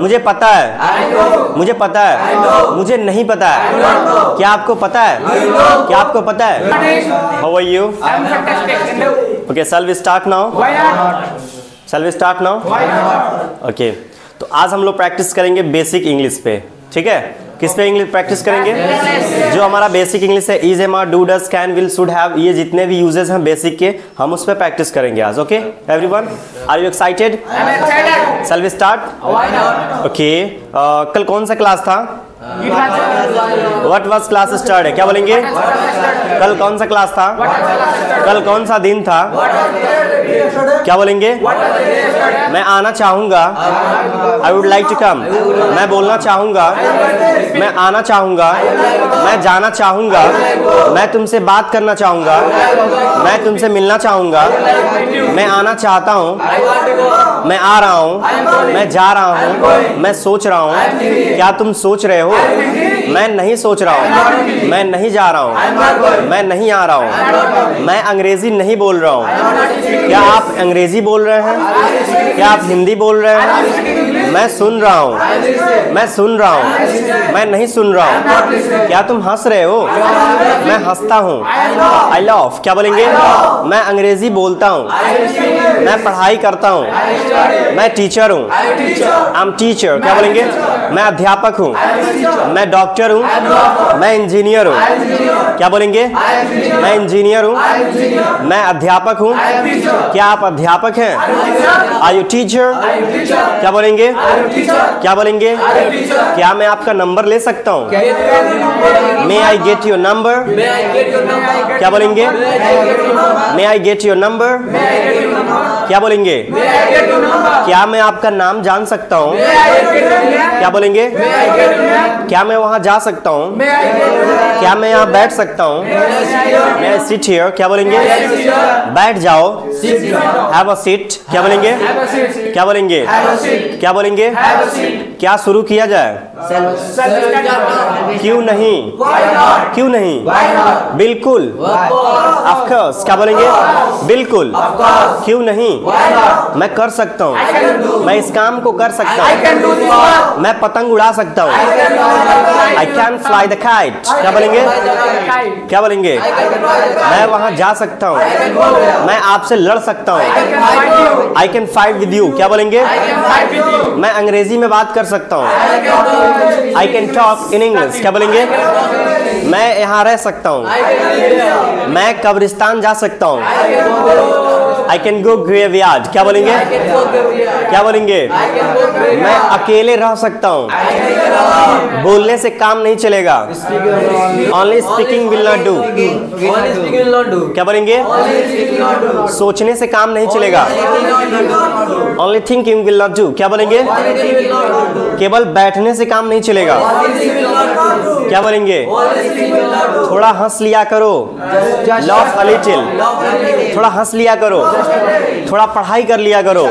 मुझे पता है, मुझे पता है, मुझे नहीं पता है। क्या आपको पता है? क्या आपको पता है? How are you? Okay, shall we start now? Shall we start now? Okay, तो आज हम लोग प्रैक्टिस करेंगे बेसिक इंग्लिश पे, ठीक है? किस पे इंग्लिश प्रैक्टिस करेंगे? जो हमारा बेसिक इंग्लिश है, is, am, are, do, does, can, will, should, have, ये जितने भी यूजेस हैं बेसिक के, हम उस पे प्रैक्टिस करेंगे आज। Okay everyone, are you excited? Shall we start? Okay, कल कौन सा क्लास था? व्हाट वाज क्लास स्टार्ट है? क्या बोलेंगे? कल कौन सा क्लास था? कल कौन सा दिन था? क्या बोलेंगे? मैं आना चाहूंगा, I would like to come. मैं बोलना चाहूंगा, मैं आना चाहूंगा, मैं जाना चाहूंगा, मैं तुमसे बात करना चाहूंगा, मैं तुमसे मिलना चाहूंगा, मैं आना चाहता हूँ, मैं आ रहा हूँ, मैं जा रहा हूँ, मैं सोच रहा हूँ। क्या तुम सोच रहे हो? मैं नहीं सोच रहा हूँ, मैं नहीं जा रहा हूँ, मैं नहीं आ रहा हूँ, मैं अंग्रेजी नहीं बोल रहा हूँ। क्या आप अंग्रेजी बोल रहे हैं? क्या आप हिंदी बोल रहे हैं? मैं सुन रहा हूँ, मैं सुन रहा हूँ, मैं नहीं सुन रहा हूँ। क्या तुम हंस रहे हो? मैं हंसता हूँ, आई लव। क्या बोलेंगे? मैं अंग्रेजी बोलता हूँ, मैं पढ़ाई करता हूँ, मैं टीचर हूँ, आई एम टीचर। क्या बोलेंगे? मैं अध्यापक हूँ, मैं डॉक्टर हूँ, मैं इंजीनियर हूँ। क्या बोलेंगे? मैं इंजीनियर हूँ, मैं अध्यापक हूँ। क्या आप अध्यापक हैं? Are you teacher? क्या बोलेंगे? क्या बोलेंगे? क्या मैं आपका नंबर ले सकता हूँ? मे आई गेट योर नंबर? क्या बोलेंगे? मे आई गेट योर नंबर? क्या बोलेंगे? क्या मैं आपका नाम जान सकता हूँ? क्या बोलेंगे? क्या मैं वहां जा सकता हूँ? क्या मैं यहाँ बैठ सकता हूँ? मैं सिट हियर। क्या बोलेंगे? बैठ जाओ, हैव अ सीट। क्या बोलेंगे? क्या बोलेंगे? क्या बोलेंगे? क्या शुरू किया जाए? क्यों नहीं? क्यों नहीं? बिल्कुल, ऑफ कोर्स। क्या बोलेंगे? बिल्कुल। क्यों नहीं? मैं कर सकता हूँ, मैं इस काम को कर सकता हूँ, मैं पतंग उड़ा सकता हूँ। I can fly the kite। क्या बोलेंगे? क्या बोलेंगे? मैं वहां जा सकता हूँ, मैं आपसे लड़ सकता हूँ। I can fight with you। क्या बोलेंगे? मैं अंग्रेजी में बात कर सकता हूँ। I can talk in English। क्या बोलेंगे? मैं यहाँ रह सकता हूँ, मैं कब्रिस्तान जा सकता हूँ। I can go graveyard। क्या बोलेंगे? क्या बोलेंगे? मैं अकेले रह सकता हूँ, बोलने से काम नहीं चलेगा। Only speaking will not do। क्या बोलेंगे? सोचने से काम नहीं चलेगा। Only thinking will not do। क्या बोलेंगे? केवल बैठने से काम नहीं चलेगा। क्या बोलेंगे? थोड़ा हंस लिया करो, laugh a little। थोड़ा हंस लिया करो, थोड़ा पढ़ाई कर लिया करो,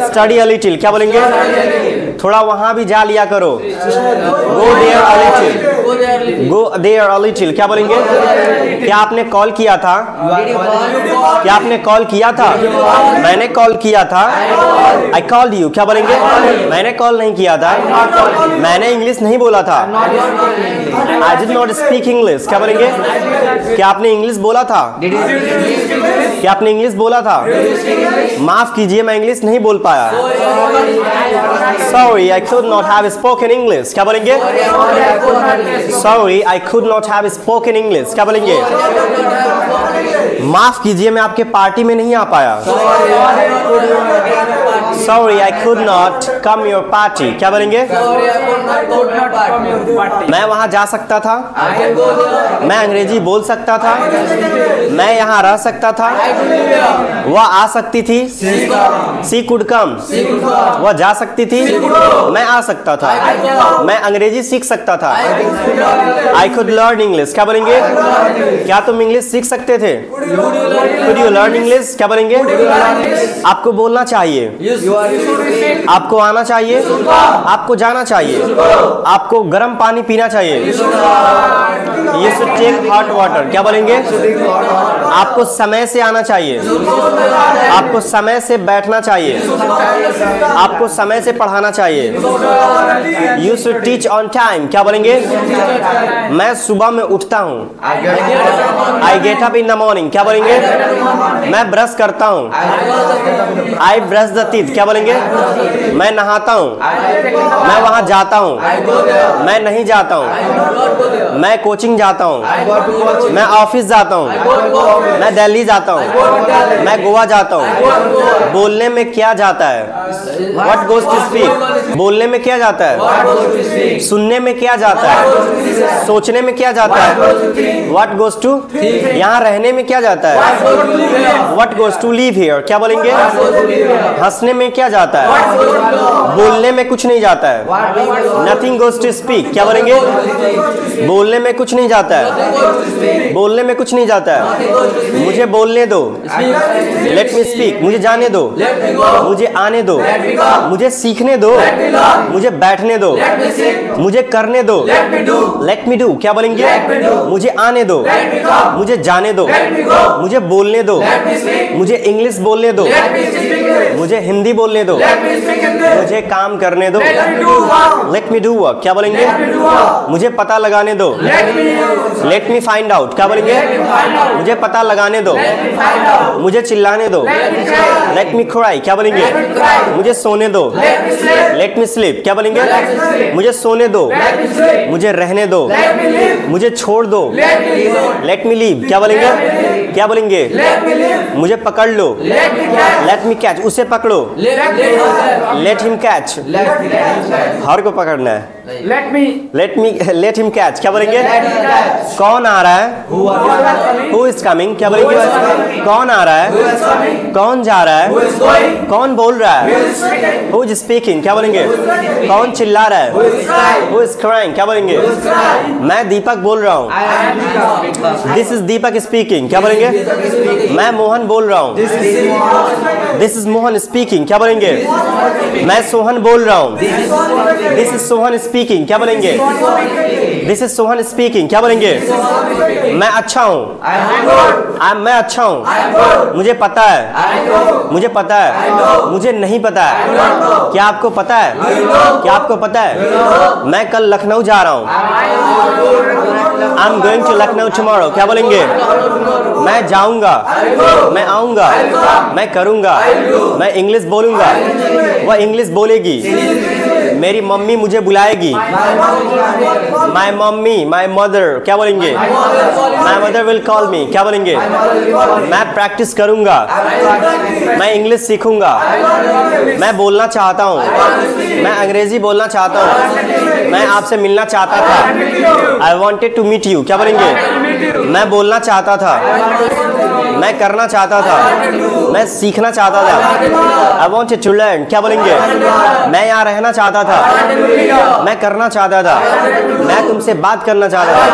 स्टडी अ लिटिल। क्या बोलेंगे? थोड़ा वहां भी जा लिया करो, go there a little, go there a little. क्या बोलेंगे? क्या आपने कॉल किया था? क्या आपने कॉल किया था? मैंने कॉल किया था, आई कॉल्ड यू। क्या बोलेंगे? मैंने कॉल नहीं किया था, मैंने इंग्लिश नहीं बोला था, I did not speak English. क्या बोलेंगे? क्या आपने इंग्लिश बोला था? क्या आपने इंग्लिश बोला था? माफ कीजिए, मैं इंग्लिश नहीं बोल पाया। Sorry, I could not have spoken English। क्या बोलेंगे? Sorry, I could not have spoken English। क्या बोलेंगे? माफ कीजिए, मैं आपके पार्टी में नहीं आ पाया। Sorry, I could not come your party। क्या बोलेंगे? मैं वहां जा सकता था, मैं अंग्रेजी बोल सकता था, मैं यहाँ रह सकता था, वह आ सकती थी, सी कुड कम, वह जा सकती थी, मैं आ सकता था, मैं अंग्रेजी सीख सकता था, आई कुड लर्न इंग्लिश। क्या बोलेंगे? क्या तुम इंग्लिश सीख सकते थे? Could you learn English? क्या बोलेंगे? आपको बोलना चाहिए, आपको आना चाहिए, आपको जाना चाहिए, आपको गर्म पानी पीना चाहिए, You should take hot water. क्या बोलेंगे? आपको समय से आना चाहिए, आपको समय से बैठना चाहिए, आपको समय से पढ़ाना चाहिए। You should teach on time. क्या बोलेंगे? मैं सुबह में उठता हूँ। I get up in the morning. क्या बोलेंगे? मैं ब्रश करता हूँ। I brush the teeth. क्या बोलेंगे? मैं नहाता हूँ। मैं वहाँ जाता हूँ। मैं नहीं जाता हूँ। मैं कोचिंग जाता हूँ। मैं ऑफिस जाता हूँ। मैं दिल्ली जाता हूँ। मैं गोवा जाता हूँ। बोलने में क्या जाता है? What goes to speak? बोलने में क्या जाता है? सुनने में क्या जाता है? सोचने में क्या जाता है? What goes to? यहाँ रहने में क्या जाता है? What goes to live here? क्या बोलेंगे? हंसने में क्या जाता है? बोलने में कुछ नहीं जाता है। Nothing goes to speak. क्या बोलेंगे? बोलने में कुछ नहीं जाता है। बोलने में कुछ नहीं जाता है। मुझे बोलने दो। Let me speak. मुझे जाने दो। मुझे आने दो। मुझे सीखने दो। मुझे बैठने दो। मुझे करने दो। Let me do. क्या बोलेंगे? मुझे आने दो। मुझे जाने दो। मुझे बोलने दो। मुझे इंग्लिश बोलने दो। मुझे हिंदी बोलने दो। मुझे काम करने दो। Let me do work. क्या बोलेंगे? मुझे पता लगाने दो। Let me find out. क्या बोलेंगे? मुझे पता लगाने दो। मुझे चिल्लाने दो। Let me cry. क्या बोलेंगे? मुझे सोने दो। Let me sleep. क्या बोलेंगे? मुझे सोने दो। मुझे रहने दो। मुझे छोड़ दो। Let me leave. क्या बोलेंगे? क्या बोलेंगे? मुझे पकड़ लो। Let me catch. उसे पकड़ो। Let him catch. हर को पकड़ना है। Let him catch. क्या बोलेंगे? कौन आ रहा है? Who is coming? क्या बोलेंगे? कौन आ रहा है? कौन जा रहा है? कौन बोल रहा है? Who is speaking? क्या बोलेंगे? कौन चिल्ला रहा है? Who is crying? क्या बोलेंगे? मैं दीपक बोल रहा हूँ। This is Deepak speaking. क्या बोलेंगे? मैं मोहन बोल रहा हूँ। This is Mohan speaking. क्या बोलेंगे? मैं सोहन बोल रहा हूँ। This is Sohan speaking. क्या बोलेंगे? This is Sohan speaking. क्या बोलेंगे? मैं अच्छा हूँ। मैं अच्छा हूँ। मुझे पता है। मुझे पता है। मुझे नहीं पता है। क्या आपको पता है? क्या आपको पता है? मैं कल लखनऊ जा रहा हूँ। I'm going to Lucknow tomorrow. क्या बोलेंगे? मैं जाऊंगा। मैं आऊंगा। मैं करूंगा। मैं इंग्लिश बोलूंगा। वह इंग्लिश बोलेगी। मेरी मम्मी मुझे बुलाएगी। माई मम्मी, माई मदर, क्या बोलेंगे? माई मदर विल कॉल मी, क्या बोलेंगे? मैं प्रैक्टिस करूंगा। मैं इंग्लिश सीखूंगा। मैं बोलना चाहता हूँ। मैं अंग्रेजी बोलना चाहता हूँ। मैं आपसे मिलना चाहता था। I wanted to meet you, क्या बोलेंगे? मैं बोलना चाहता था। मैं करना चाहता था। मैं सीखना चाहता था। आई वॉन्टेड टू लर्न, क्या बोलेंगे? मैं यहाँ रहना चाहता था। मैं करना चाहता था। मैं तुमसे बात करना चाहता था।